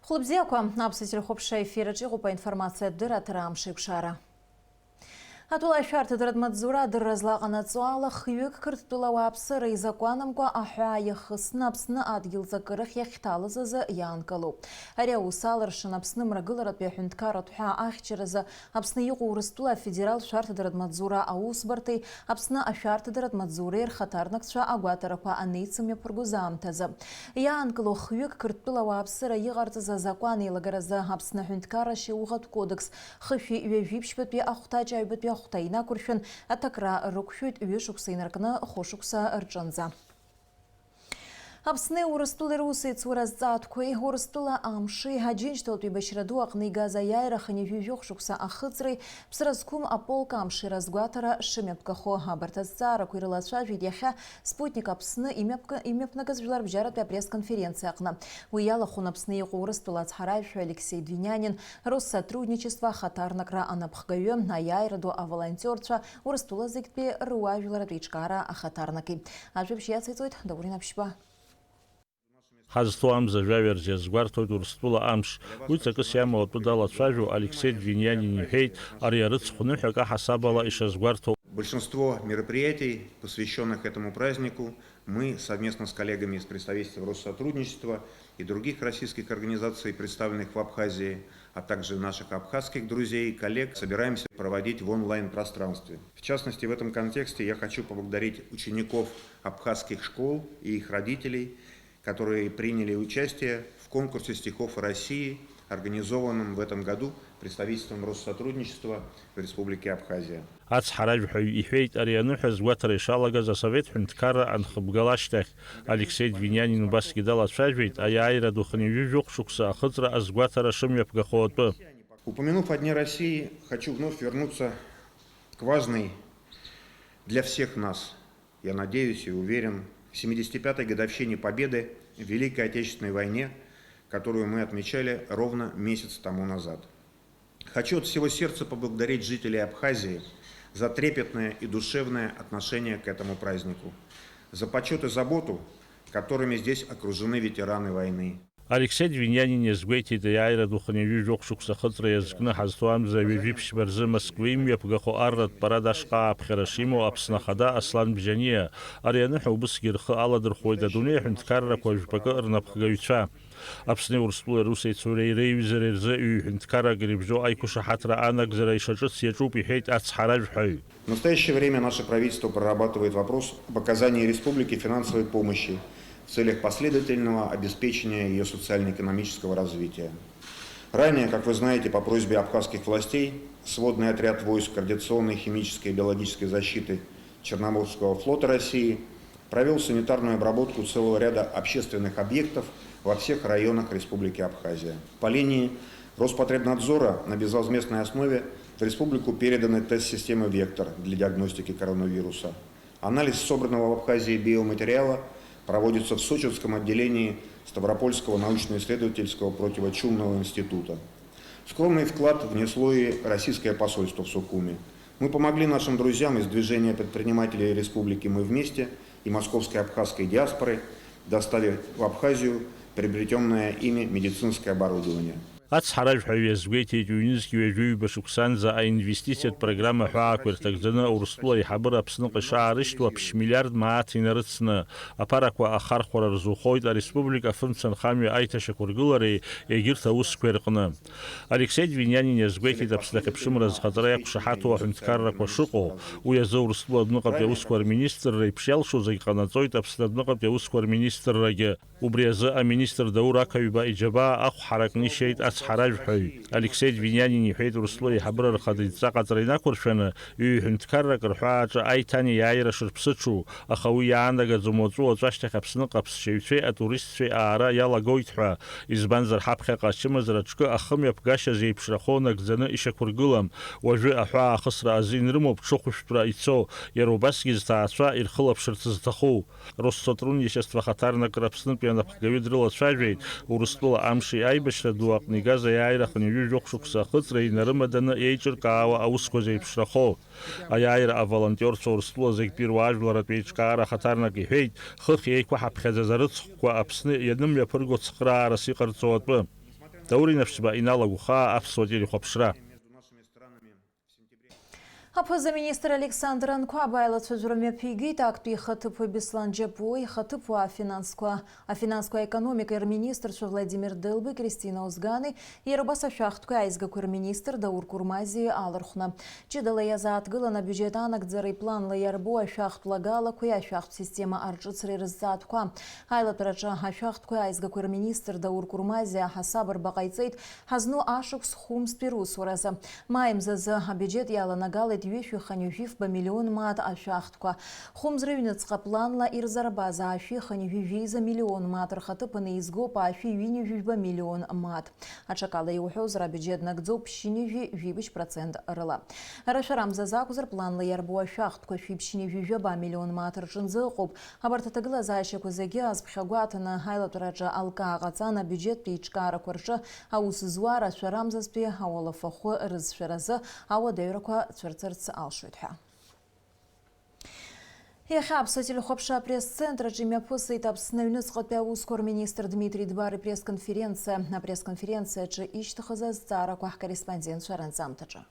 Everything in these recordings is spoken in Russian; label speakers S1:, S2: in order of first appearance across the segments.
S1: Хлопзяква, абсолютно хопша эфира чигупа информация дыратырам шикшара. Атула шарты дырадмадзура дыразлағана цуала хүйік кірттула вапсыры законамға ахуайы хысны апсыны адгилза кырық яхталызызы янкалу. Аря усалыр шын апсыны мрагыларат бяхүнткара туха ахчырызы апсыны юқ урыстула федерал шарты дырадмадзура аусбарты апсыны ашарты дырадмадзурер хатарнакча агуатарапа анейцыме пургузамтазы. Янкалу хүйік кірттула вапсыры йығартызы закон елагаразы апсыны хүнткара шеуғат кодекс хыфи вевипшпет бе ахтачай бет бе Хутайна куршын атакра рукшут үйшуксайнаркны хошукса ырчанза. Апсны урыстулы русы цуразаткой урыстула амши хаджинчтол башираду акны газа яйра ханевювёх шукса ахыцры псразкум аполка амши разгуатара шимепкахо абартазара куйрылача видяха спутник апсны имепнагаз жилар бжарат пресс-конференция акна. Уяла хунапсны урыстула цхаравшу Алексей Двинянин Россотрудничество хатарнакра анапхгавё на яйраду а волонтерча урыстула зыктбе руа жилар ричкара ахатарнаки. Ажвебшия цайцойт добрина пшба.
S2: Хазтуам зажавер згвартот урстула амш уйцак сяма отдала цажу Алексей Двинянин хейт ариарыц хунуха хасабала ишазгварто.
S3: Большинство мероприятий, посвященных этому празднику, мы совместно с коллегами из представительства Россотрудничества и других российских организаций, представленных в Абхазии, а также наших абхазских друзей и коллег, собираемся проводить в онлайн-пространстве. В частности, в этом контексте я хочу поблагодарить учеников абхазских школ и их родителей, которые приняли участие в конкурсе стихов России, организованном в этом году представительством Россотрудничества в Республике Абхазия.
S2: Алексей Двинянин
S3: Упомянув о Дне России, хочу вновь вернуться к важной для всех нас, я надеюсь и уверен, 75-й годовщине Победы в Великой Отечественной войне, которую мы отмечали ровно месяц тому назад. Хочу от всего сердца поблагодарить жителей Абхазии за трепетное и душевное отношение к этому празднику, за почет и заботу, которыми здесь окружены ветераны войны.
S2: Алексей Двинянин езгвейти да яйра духаневю жокшукса хытра языкны хазтуам за вивипш берзы Москвим япгаху аррат парадашка абхарашиму апснахада аслан бжания арияны хубыс гирхы аладыр хойда дуне хунткарра кожпака ырнапхгавича. Апсны урстулы русей цурей рейвизерерзы үй хунткарра грибжо айкуша хатра анак зарайшачыт сечуп и хейт ацхаражв хай.
S3: В настоящее время наше правительство прорабатывает вопрос об оказании республике финансовой помощи в целях последовательного обеспечения ее социально-экономического развития. Ранее, как вы знаете, по просьбе абхазских властей, сводный отряд войск радиационной, химической и биологической защиты Черноморского флота России провел санитарную обработку целого ряда общественных объектов во всех районах Республики Абхазия. По линии Роспотребнадзора на безвозмездной основе в республику переданы тест-системы «Вектор» для диагностики коронавируса. Анализ собранного в Абхазии биоматериала проводится в Сочинском отделении Ставропольского научно-исследовательского противочумного института. Скромный вклад внесло и российское посольство в Суккуми. Мы помогли нашим друзьям из движения предпринимателей республики «Мы вместе» и московской абхазской диаспоры, доставив в Абхазию приобретенное ими медицинское оборудование.
S2: Ацхарaj хавьязгвейти юнизки вежуй башуксан за инвестицият программа хуаквертагзана урстула и хабара пснука шаариштва пш миллиард маатина рыцна апараква ахар хорар зухойда республика функцион хами айта шакургулари егирта ускверкна. Алексей Двинянин язгвейти дапсдака пшим разхадрая кушахатуа хунткарра квашуко уяза урстула днука усквар министр рейпшелшу зайканацой дапсдаднука усквар министр раге убряза а министр Дауракавиба иджаба аху харакни шейд Алексей Двинянин يحيد رسلي حبر الخديد ساقط رينا كرشنا يهنتكرر كرحاج أيتاني يعير شربسشو أخوي عندك زموتو وتشتك بسنق بسشيء أتوريست في آراء يلا جويتها إزبانزر حبخ قاشم زرتشك أخم يبقاش زي بشرخونك زنا إيش كرجلم وجاء حوا خسر أزين رمو بشوخش برأيتو يروبس جزتاعشوا الخلب شرتزتخو Россотрудничество خطرنا كربسن بيانا بقيد رلا شاجيد ورسلوا أمشي أي بشردوق Газа яйрах не жокшукса хытрей нарымадана эйчер каава аускозей пшрахо. А яйра а волонтер сорсло зек пирважлара печкара хатарна гейт хых ейква хапхаза зарыц ква апсны едным я пырго цхра раси qarцотбы. دوري نفس بقينا لغوخا أفسودي لخبشرة.
S1: Апоза-министр Александр Анкуабайло цузурме пиги такты хатыпу Беслан Джапуй, хатыпу финансовая экономика министр Владимир Дылбы, Кристина Узганы, Ербаса шахтку айзга министр Даур Курмази Алархна. Чидала язат гыла на бюджетанак дзарый план лаярбу шахту лагала куя шахт система арчуцры рызатква. Айла турача шахтку айзга министр Даур Курмази хасабар бакайцейт хазну ашук схум спирус ураза. Маем за бюджет яла нагалет вещи ханюфив по миллион мат ашахтка. Хум зрывнецка планла ирзарбаза афи ханюфив за миллион мат рхатыпаны изго по афи винюфив по миллион мат. Ачакала и ухозра бюджет нагдзо пщинюфи вибич процент рыла. Рашарам за закузар планла ярбу ашахтка фи пщинюфив по миллион мат рчынзыкоп. Абартатыгла зайшек узеги азбхагуатана хайла тураджа алка агацана бюджет пичкара курча аус зуара шарам заспи аула фаху рызшаразы ауа дейраква цварцар алшуйтха. Яхабса телехопша пресс-центра Джимя Пусы этапсынаюныз қотпяуыз министр Дмитрий Дбары пресс-конференция. На пресс-конференция чы иштахаза зара куах корреспондент Шаран Замтаджа.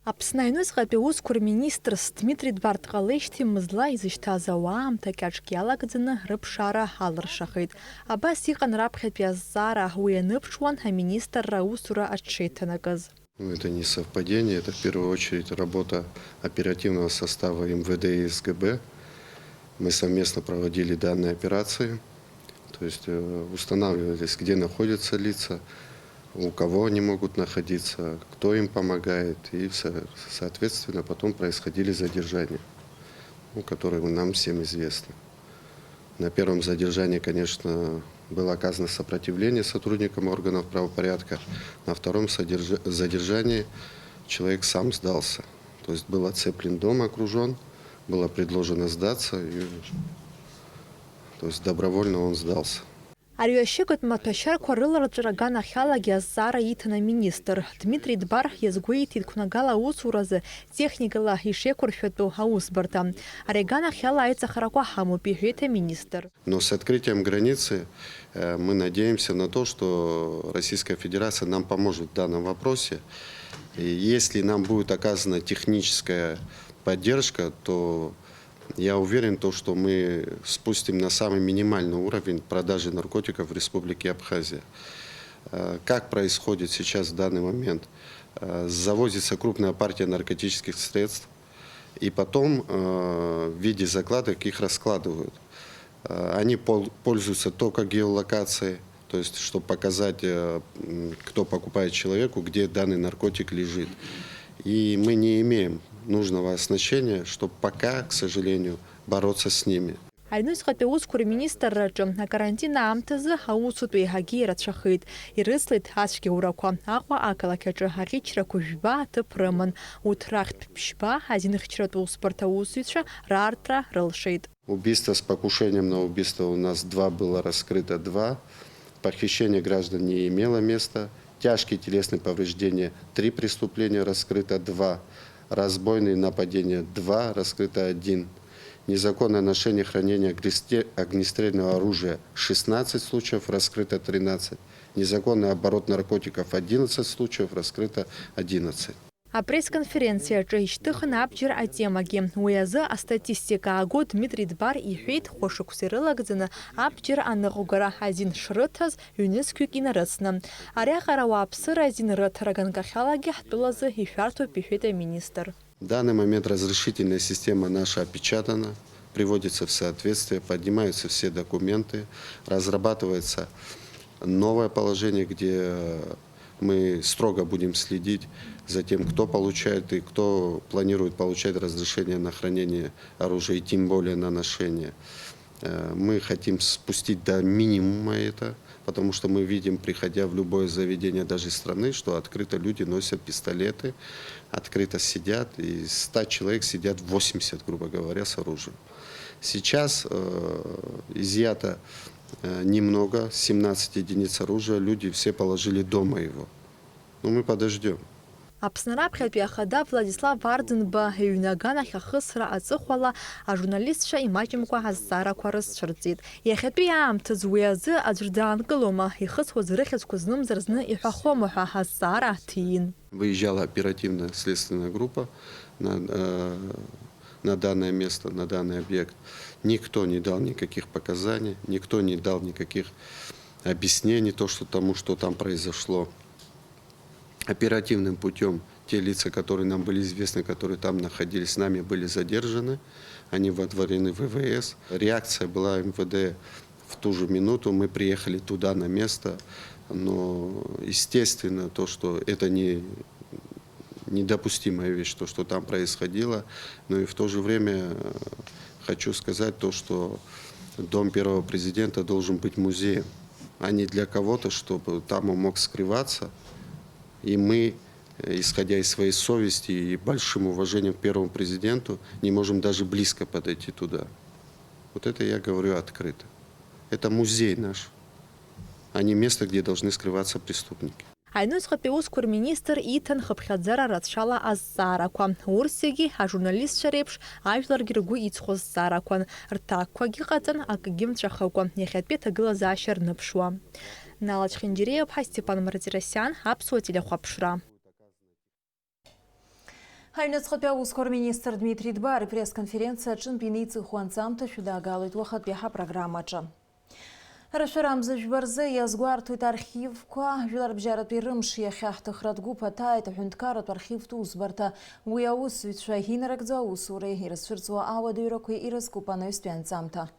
S4: Апсынаюныз қотпяуыз министр Дмитрий Дбарт қалешти мызла изыштаза уам такячкияла гдзыны рыбшара алыр шахид. Аба сиқан рабхет зара уяныпшуан министр Раусура отчетанагыз.
S5: Это не совпадение, это в первую очередь работа оперативного состава МВД и СГБ. Мы совместно проводили данные операции, то есть устанавливались, где находятся лица, у кого они могут находиться, кто им помогает, и, соответственно, потом происходили задержания, которые нам всем известны. На первом задержании, конечно, было оказано сопротивление сотрудникам органов правопорядка. На втором задержании человек сам сдался. То есть был оцеплен дом, окружен, было предложено сдаться, то есть добровольно он сдался.
S4: Арюашекот маташар кwarылар джарагана хялагия зара итана министр. Дмитрий Дбар езгуитит кунагала усуразы техникала ишекурфету хаусбарта. Арегана хяла айца хараква хаму пихета министр.
S5: Но с открытием границы мы надеемся на то, что Российская Федерация нам поможет в данном вопросе. И если нам будет оказана техническая поддержка, то я уверен, что мы спустим на самый минимальный уровень продажи наркотиков в Республике Абхазия. Как происходит сейчас в данный момент? Завозится крупная партия наркотических средств, и потом в виде закладок их раскладывают. Они пользуются только геолокацией, то есть чтобы показать, кто покупает человеку, где данный наркотик лежит. И мы не имеем нужного оснащения, чтобы пока, к сожалению, бороться с ними.
S4: Альнус хатеус министр на карантина амтазы хаусу туйхаги ратшахид. И рыслит хашки ураква. Аква акала кеджа хагичра кужба тыпрымын. Утрахт пшба хазиных чратул спартаусюча рартра рылшид.
S5: Убийство с покушением на убийство у нас было раскрыто 2. Похищение граждан не имело места. Тяжкие телесные повреждения 3 преступления раскрыто 2. Разбойные нападения 2, раскрыто 1. Незаконное ношение, хранение огнестрельного оружия 16 случаев, раскрыто 13. Незаконный оборот наркотиков 11 случаев, раскрыто 11.
S4: А пресс-конференция джейштыхын абджир атемаги. Уязы а статистика год Дмитрий Дбар и хейт хошук сырылагзына абджир анығугара один шрытаз юнес кюкина рысны. Аряхара вапсыр один рытраган кахалаги хтылазы и фарту пишет министр.
S5: В данный момент разрешительная система наша опечатана, приводится в соответствие, поднимаются все документы, разрабатывается новое положение, где мы строго будем следить за тем, кто получает и кто планирует получать разрешение на хранение оружия, и тем более на ношение. Мы хотим спустить до минимума это, потому что мы видим, приходя в любое заведение даже страны, что открыто люди носят пистолеты, открыто сидят, и из 100 человек сидят 80, грубо говоря, с оружием. Сейчас изъято немного, 17 единиц оружия, люди все положили дома его. Но мы подождем.
S4: Аԥснраԥхьатәи ахада Владислав Ардынба ҩнаганахь ахысра аҵыхәала ажурналистцәа имаҷымкәа азҵаарақәа рызцәырҵит. Иахьатәи аамҭаз уи азы аӡәыр даанкылома, ихысуаз рыхьӡқәа знымзар зны иҳәахома ҳәа азҵаара ҭиин.
S5: Выезжала оперативная следственная группа на данное место, на данный объект. Никто не дал никаких показаний, никто не дал никаких объяснений тому, что там произошло. Оперативным путем те лица, которые нам были известны, которые там находились, с нами были задержаны. Они водворены в ВВС. Реакция была МВД в ту же минуту. Мы приехали туда на место. Но, естественно, что это недопустимая вещь, что там происходило. Но и в то же время хочу сказать что дом первого президента должен быть музеем, а не для кого-то, чтобы там он мог скрываться. И мы, исходя из своей совести и большим уважением к первому президенту, не можем даже близко подойти туда. Вот это я говорю открыто. Это музей наш, а не место, где должны скрываться преступники.
S4: Аҩнуҵҟатәи аусқәа рминистр иҭан хыԥхьаӡара рацәала азҵаарақәа. Урҭ зегьы ажурналистцәа реиԥш ажәларгьы ргәы иҵхо зҵаарақәан. Рҭакқәагьы ҟаҵан, акгьы мҵәахыкәа, иахьатәи аҭагылазаашьа рныԥшуа. Нала Чхинџьиреиԥҳа, Степан Мартиросиан, Аԥсуа телехәаԥшра.
S1: Аҩнуҵҟатәи аусқәа рминистр Дмитрий Дбар ипресс-конференциа аҿынтә иниҵихуа анҵамҭашәа даагалеит уахатәи ҳапрограммаҿы. Рашәарамза жәбарзы иазгәарҭоит архивқәа жәларбжьаратәи рымш иахьаҳҭыхра дгәыԥаҭааит аҳәынҭқарратә архивтә усбарҭа. Уи аусзуҩцәа инарыгӡо аусуреи ирызцәырҵуа ауадаҩрақәеи ирызкуп анаҩстәи анҵамҭа.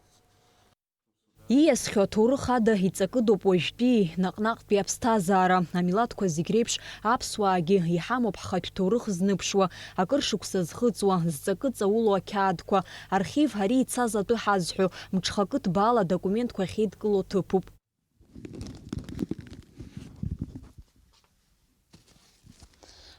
S6: Ииасхьоу аҭоурых ада иҵакыдоуп уажәтәи наҟ-наҟтәи аԥсҭазаара. Амилаҭқәа зегь реиԥш аԥсуаагьы иҳамоуп ҳхатә ҭоурых зныԥшуа, акыр шықәса зхыҵуа, зҵакы ҵауло ақьаадқәа. Архив ари ицаз атәы ҳазҳәо, мҽхакы ҭбаала адокументқәа ахьеидкыло ҭыԥуп.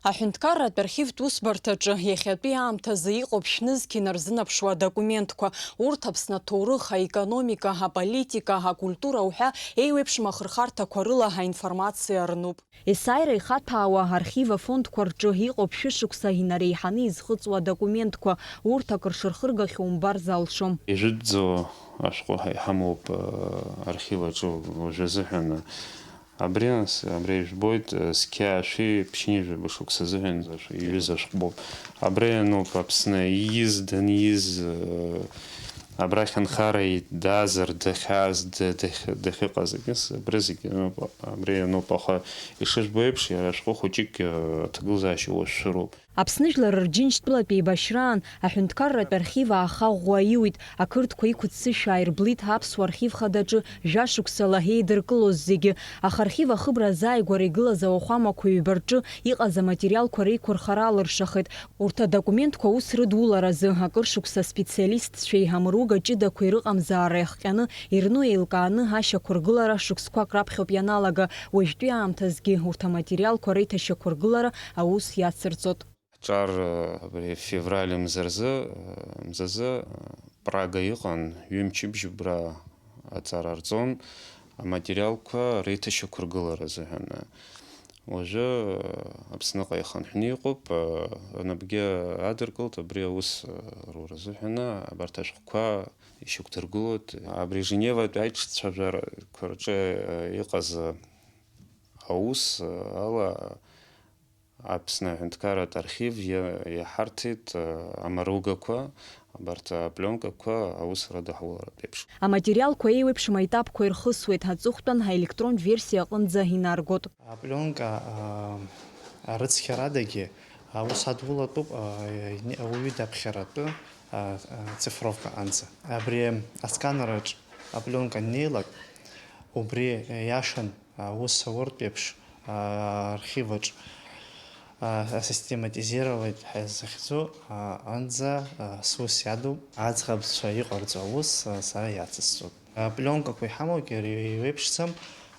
S6: Аҳәынҭқарратә архивтә усбарҭаҿы иахьатәи аамҭазы иҟоуп шәнызқь инарзынаԥшуа адокументқәа. Урҭ Аԥсны аҭоурых, аекономика, аполитика, акультура уҳәа еиуеиԥшым ахырхарҭақәа рыла аинформациа рнуп. Есааира ихаҭәаауа архив афондқәа рҿы иҟоуп шәышықәса инареиҳаны изхыҵуа адокументқәа. Урҭ акыр шырхыргахьоу умбар залшом.
S7: Ижыдӡо ашәҟәы иҳамоуп архив аҿы уажәазыҳәан. Абри ижәбоит сқьа ашәи ԥшьнижә бышықәса азыҳәан иҩыз ашәҟәоуп. Абри ануп Аԥсны ииз, данииз, абрахь анхара даазар, дахьааз, дахьыҟаз абри зегьы абри ануп, аха ишыжәбо еиԥш иара ашәҟәы хәыҷык аҭагылазаашьа уашәшәыроуп.
S6: Аԥсны жәлар рџьынџьтәылатәи еибашьраан аҳәынҭқарратә архив аахаӷәӷәа иуит. Ақырҭқәа иқәыццышә ааирблит аԥсуа архив хадаҿы жәашықәсала еидыркылоз зегьы. Аха архив ахыбра азааигәара игылаз ауахәамақәа ҩба рҿы иҟаз аматериалқәа реиқәырхара алыршахит. Урҭ адокументқәа ус рыдуларазы акыр шықәса специалистцәеи амруга ҷыдақәа ирыҟамзаара иахҟьаны ирну еилкааны ашьақәа ргылара шықәсқәак раԥхьоуп ианалага. Уажәтәи аамҭазгьы урҭ аматериалқәа реиҭашьақәа ргылара аус иацырҵот.
S7: Ҿар февраль мзазы Прага иҟан, ҩымчыбжьыбра аҵара рҵон аматериалқәа реиҭашьақәа ргылара азыҳәан. Уажәы Аԥсныҟа ихынҳәны иҟоуп, анапгьы адыркылт абри аус рура азыҳәан абарҭ ашәҟәқәа ишьақәдыргылоит. Абри Женеватәи аиҿцәажәарақәа рҿы иҟаз аус ала Аԥсны аҳәынҭқарратә архив иаҳарҭеит амаругақәа, абарҭ апленкақәа аусура даҳуларатә еиԥш.
S6: Аматериалқәа еиуеиԥшым аетапқәа ирхысуеит, аҵыхәтәан аелектронтә версиа аҟынӡа инаргот.
S8: Апленка рыцқьарадагьы аус адулатәуп ауаҩы даԥхьаратәы цифровка анӡа. Абри асканераҿ апленка аннеилак, убри иашан аус ауртә еиԥш архиваҿ систематизировать ҳазахьӡо анӡа сус иадуп, аӡӷабцәа иҟарҵо аус сара иацысҵоит. Апленкақәа иҳамоугьы иеиуеиԥшӡам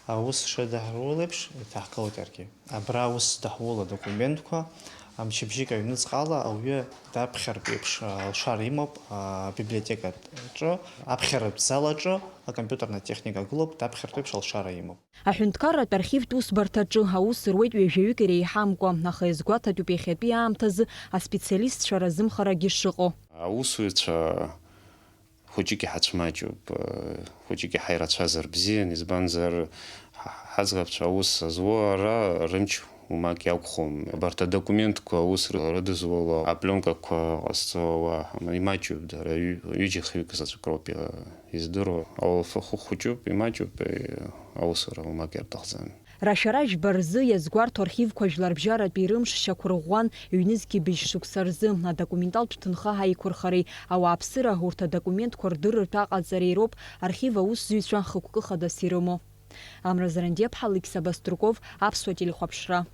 S8: аус шыдаҳруа еиԥш иҭаҳкылоит иаргьы. Абра аус даҳула адокументқәа мчыбжьык аҩныҵҟала ауаҩы даԥхьартә еиԥш лшара имоуп абиблиотекаҿы, аԥхьаратә залаҿы акомпиутерна техника гылоуп, даԥхьартә еиԥш лшара имоуп.
S6: Аҳәынҭқарратә архивтә усбарҭаҿы аус руеит ҩажәаҩык иреиҳамкәа, аха иазгәаҭатәуп иахьатәи аамҭазы аспециалистцәа разымхарагьы шыҟоу.
S7: Аусуҩцәа хәыҷык иҳацәмаҷуп, хәыҷык иҳаирацәазар бзиан, избанзар ҳаӡӷабцәа аус зуо ара рымч умак иақәхом. Абарҭ адокументқәа аус рыдызуало, апленкақәа ҟазҵауа имаҷуп дара ҩыџьа-хҩык заҵәык роуп издыруа. Ауалафы хәыҷуп, имаҷуп, аусура умак иарҭахӡам.
S6: Рашьара жәба рзы иазгәарҭо архивқәа жәларбжьаратәи рымш шьақәырӷәӷәан ҩнызқьи быжь-шықәса рзы адокументалтә ҭынха ҳаиқәырхареи ауааԥсыра урҭ адокументқәа рдырратә аҟаҵареи роуп архив аусзуҩцәа хықәкы хадас ирымоу. Амра Зарандиаԥҳа, Алексей Баструков, Аԥсуа телехәаԥшра.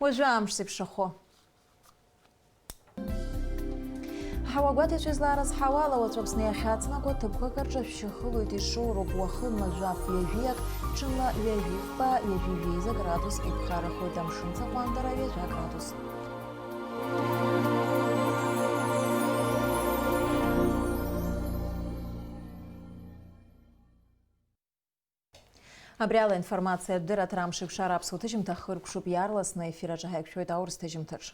S1: Уажәы амш зеиԥшрахо. Ҳауагәаҭацәа излааразҳауа алауаҵә Аԥсны иахьаҵнаго ҭыԥқәак рҿы шәшьахылоит ишоуроуп уахын мажәаф ҩажәиак, ҽынла ҩажәифба, ҩажәижәиза градус иԥхарахоит, амшын ҵаҟәандара ҩажәа градус. Абри ала информациа дыратра амшаҩ ԥшара Аԥсуа ҭыжьымҭа хыркәшоуп, иаарласны ефир аҿы ҳаиқәшәоит аурыс ҭыжьымҭаҿ.